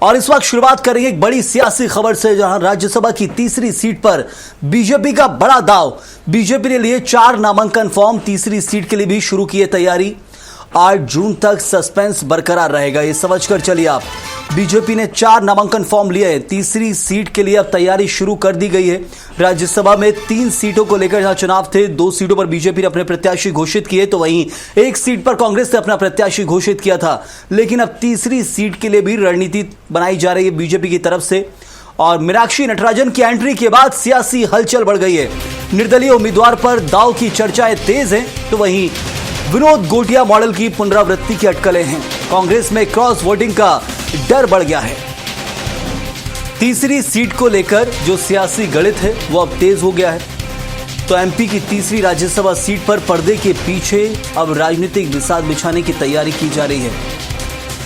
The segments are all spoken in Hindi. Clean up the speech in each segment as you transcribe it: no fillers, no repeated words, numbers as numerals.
और इस वक्त शुरुआत करेंगे एक बड़ी सियासी खबर से, जहां राज्यसभा की तीसरी सीट पर बीजेपी का बड़ा दांव। बीजेपी ने लिए 4 नामांकन फॉर्म, तीसरी सीट के लिए भी शुरू किए तैयारी। 8 जून तक सस्पेंस बरकरार रहेगा, ये समझकर चलिए आप। बीजेपी ने 4 नामांकन फॉर्म लिए हैं, तीसरी सीट के लिए अब तैयारी शुरू कर दी गई है। राज्यसभा में 3 सीटों को लेकर जहां चुनाव थे, 2 सीटों पर बीजेपी ने अपने प्रत्याशी घोषित किए, तो वहीं 1 सीट पर कांग्रेस ने अपना प्रत्याशी घोषित किया था। लेकिन अब तीसरी सीट के लिए भी रणनीति बनाई जा रही है बीजेपी की तरफ से। और मीनाक्षी नटराजन की एंट्री के बाद सियासी हलचल बढ़ गई है। निर्दलीय उम्मीदवार पर दांव की चर्चाएं तेज हैं, तो वहीं विनोद गोटिया मॉडल की पुनरावृत्ति की अटकलें हैं। कांग्रेस में क्रॉस वोटिंग का डर बढ़ गया है। तीसरी सीट को लेकर जो सियासी गणित है वो अब तेज हो गया है। तो एमपी की तीसरी राज्यसभा सीट पर पर्दे के पीछे अब राजनीतिक बिसात बिछाने की तैयारी की जा रही है।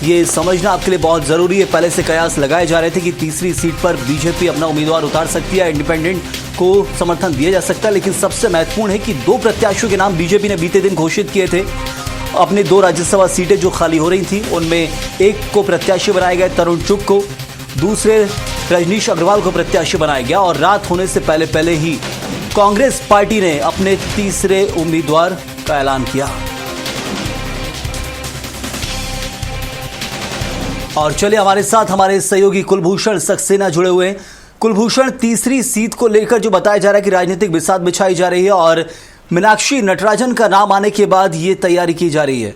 ये समझना आपके लिए बहुत जरूरी है। पहले से कयास लगाए जा रहे थे कि तीसरी सीट पर बीजेपी अपना उम्मीदवार उतार सकती है, इंडिपेंडेंट को समर्थन दिया जा सकता है। लेकिन सबसे महत्वपूर्ण है कि 2 प्रत्याशियों के नाम बीजेपी ने बीते दिन घोषित किए थे। अपने 2 राज्यसभा सीटें जो खाली हो रही थी, उनमें एक को प्रत्याशी बनाया गया तरुण चुग को, दूसरे रजनीश अग्रवाल को प्रत्याशी बनाया गया। और रात होने से पहले ही कांग्रेस पार्टी ने अपने तीसरे उम्मीदवार का ऐलान किया। और चलिए हमारे साथ हमारे सहयोगी कुलभूषण सक्सेना जुड़े हुए हैं। कुलभूषण, तीसरी सीट को लेकर जो बताया जा रहा है कि राजनीतिक बिसात बिछाई जा रही है और मीनाक्षी नटराजन का नाम आने के बाद ये तैयारी की जा रही है।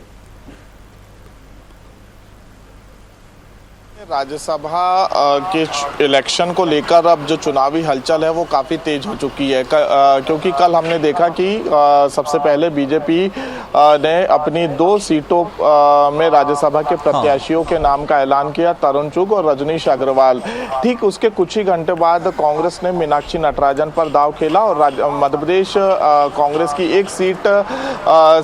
राज्यसभा के इलेक्शन को लेकर अब जो चुनावी हलचल है वो काफ़ी तेज हो चुकी है, क्योंकि कल हमने देखा कि सबसे पहले बीजेपी ने अपनी 2 सीटों में राज्यसभा के प्रत्याशियों के नाम का ऐलान किया, तरुण चुग और रजनीश अग्रवाल। ठीक उसके कुछ ही घंटे बाद कांग्रेस ने मीनाक्षी नटराजन पर दांव खेला और मध्य प्रदेश कांग्रेस की 1 सीट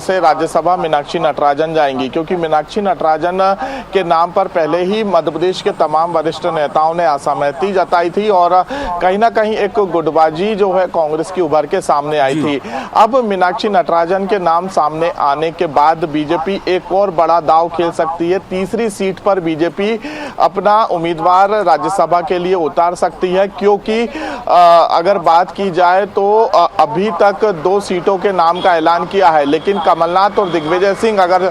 से राज्यसभा मीनाक्षी नटराजन जाएंगी, क्योंकि मीनाक्षी नटराजन के नाम पर पहले ही मध्य प्रदेश के तमाम वरिष्ठ नेताओं ने असहमति जताई थी और कहीं ना कहीं एक गुटबाजी जो है कांग्रेस की उभर के सामने आई थी। अब मीनाक्षी नटराजन के नाम सामने आने के बाद बीजेपी एक और बड़ा दांव खेल सकती है। तीसरी सीट पर बीजेपी अपना उम्मीदवार राज्यसभा के लिए उतार सकती है, क्योंकि अगर बात की जाए तो अभी तक 2 सीटों के नाम का ऐलान किया है, लेकिन कमलनाथ और दिग्विजय सिंह अगर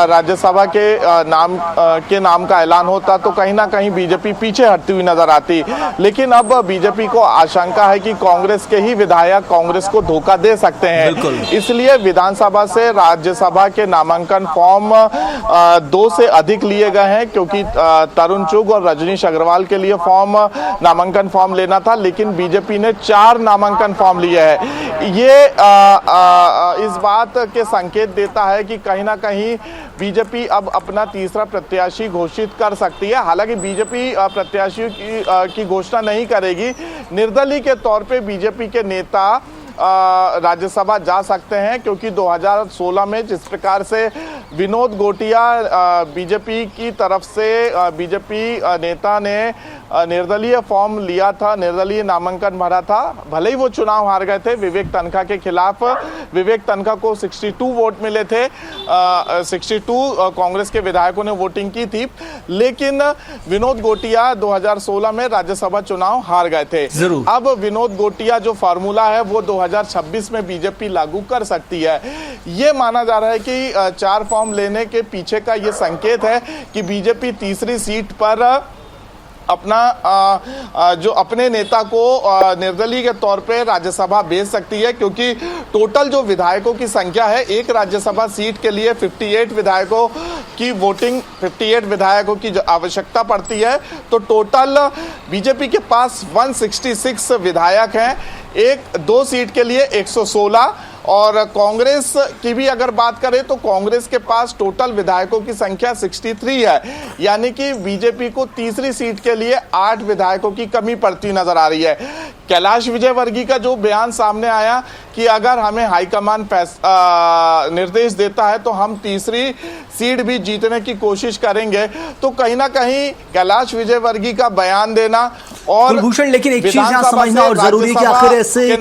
राज्यसभा के नाम का ऐलान होता तो कहीं ना कहीं बीजेपी पीछे हटती हुई नजर आती। लेकिन अब बीजेपी को आशंका है कि कांग्रेस के ही विधायक कांग्रेस को धोखा दे सकते हैं, इसलिए विधानसभा से राज्यसभा के नामांकन फॉर्म 2 से अधिक लिए गए हैं, क्योंकि तरुण चुग और रजनीश अग्रवाल के लिए नामांकन फॉर्म लेना था, लेकिन बीजेपी ने 4 नामांकन फॉर्म लिए हैं। ये इस बात के संकेत देता है कि कहीं ना कहीं बीजेपी अब अपना तीसरा प्रत्याशी घोषित कर सकती है। हालांकि बीजेपी प्रत्याशियों की घोषणा नहीं करेगी। निर्दलीय के तौर पे बीजेपी के नेता राज्यसभा जा सकते हैं, क्योंकि 2016 में जिस प्रकार से विनोद गोटिया बीजेपी की तरफ से बीजेपी नेता ने निर्दलीय फॉर्म लिया था, निर्दलीय नामांकन भरा था, भले ही वो चुनाव हार गए थे विवेक तन्खा के खिलाफ। विवेक तन्खा को 62 वोट मिले थे, 62 कांग्रेस के विधायकों ने वोटिंग की थी, लेकिन विनोद गोटिया 2016 में राज्यसभा चुनाव हार गए थे। अब विनोद गोटिया जो फार्मूला है वो 2026 में बीजेपी लागू कर सकती है। ये माना जा रहा है कि 4 फॉर्म लेने के पीछे का ये संकेत है कि बीजेपी तीसरी सीट पर अपना जो अपने नेता को निर्दलीय के तौर पे राज्यसभा भेज सकती है, क्योंकि टोटल जो विधायकों की संख्या है, एक राज्यसभा सीट के लिए 58 विधायकों की वोटिंग, 58 विधायकों की आवश्यकता पड़ती है। तो टोटल बीजेपी के पास 166 विधायक हैं, 2 सीट के लिए 116। और कांग्रेस की भी अगर बात करें तो कांग्रेस के पास टोटल विधायकों की संख्या 63 है, यानी कि बीजेपी को तीसरी सीट के लिए 8 विधायकों की कमी पड़ती नजर आ रही है। कैलाश विजयवर्गीय का जो बयान सामने आया कि अगर हमें हाईकमान निर्देश देता है तो हम तीसरी सीट भी जीतने की कोशिश करेंगे। तो कहीं ना कहीं कैलाश विजयवर्गीय का बयान देना और कुलभूषण, लेकिन एक चीज यहाँ समझना और जरूरी है कि आखिर ऐसे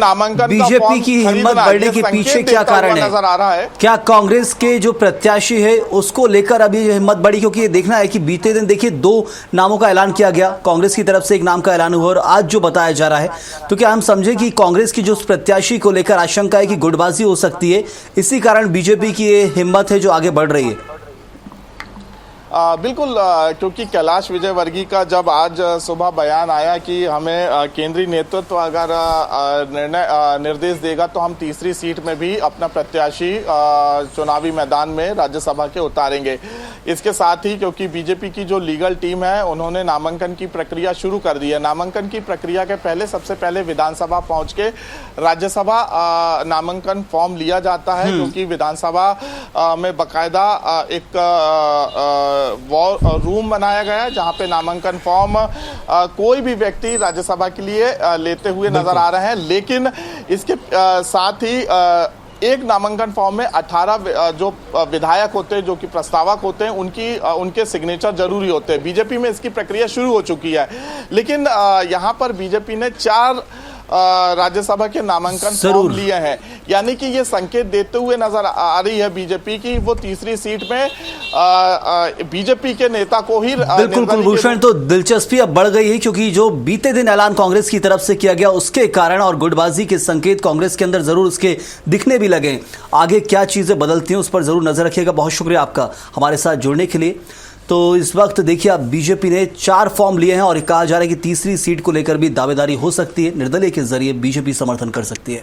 बीजेपी की हिम्मत बढ़ने के पीछे क्या कारण है? नजर आ रहा है क्या कांग्रेस के जो प्रत्याशी है उसको लेकर अभी हिम्मत बढ़ी? क्योंकि ये देखना है कि बीते दिन देखिए 2 नामों का ऐलान किया गया, कांग्रेस की तरफ से एक नाम का ऐलान हुआ और आज जो बताया जा रहा है, तो क्या हम समझे कि कांग्रेस की जो प्रत्याशी को लेकर आशंका है कि गुटबाजी हो सकती है, इसी कारण बीजेपी की ये हिम्मत है जो आगे बढ़ रही है? बिल्कुल, क्योंकि कैलाश विजयवर्गीय का जब आज सुबह बयान आया कि हमें केंद्रीय नेतृत्व अगर निर्देश देगा तो हम तीसरी सीट में भी अपना प्रत्याशी चुनावी मैदान में राज्यसभा के उतारेंगे। इसके साथ ही क्योंकि बीजेपी की जो लीगल टीम है उन्होंने नामांकन की प्रक्रिया शुरू कर दी है। नामांकन की प्रक्रिया के पहले सबसे पहले विधानसभा पहुंच के राज्यसभा नामांकन फॉर्म लिया जाता है, क्योंकि विधानसभा में बकायदा एक रूम बनाया गया है जहां पे नामांकन फॉर्म कोई भी व्यक्ति राज्यसभा के लिए लेते हुए नजर आ रहे हैं। लेकिन इसके साथ ही एक नामांकन फॉर्म में 18 जो विधायक होते हैं, जो कि प्रस्तावक होते हैं, उनके सिग्नेचर जरूरी होते हैं। बीजेपी में इसकी प्रक्रिया शुरू हो चुकी है, लेकिन यहां पर बीजेपी ने 4 राज्यसभा के नामांकन फॉर्म लिए हैं। यानी कि ये संकेत देते हुए नजर आ रही है बीजेपी की वो तीसरी सीट में बीजेपी के नेता को ही। बिल्कुल कुलभूषण, तो दिलचस्पी अब बढ़ गई है क्योंकि जो बीते दिन ऐलान कांग्रेस की तरफ से किया गया उसके कारण और गुटबाजी के संकेत कांग्रेस के अंदर जरूर उसके दिखने भी लगे। आगे क्या चीजें बदलती हैं उस पर जरूर नजर रखिएगा। बहुत शुक्रिया आपका हमारे साथ जुड़ने के लिए। तो इस वक्त देखिए, अब बीजेपी ने 4 फॉर्म लिए हैं और कहा जा रहा है कि तीसरी सीट को लेकर भी दावेदारी हो सकती है, निर्दलीय के जरिए बीजेपी समर्थन कर सकती है।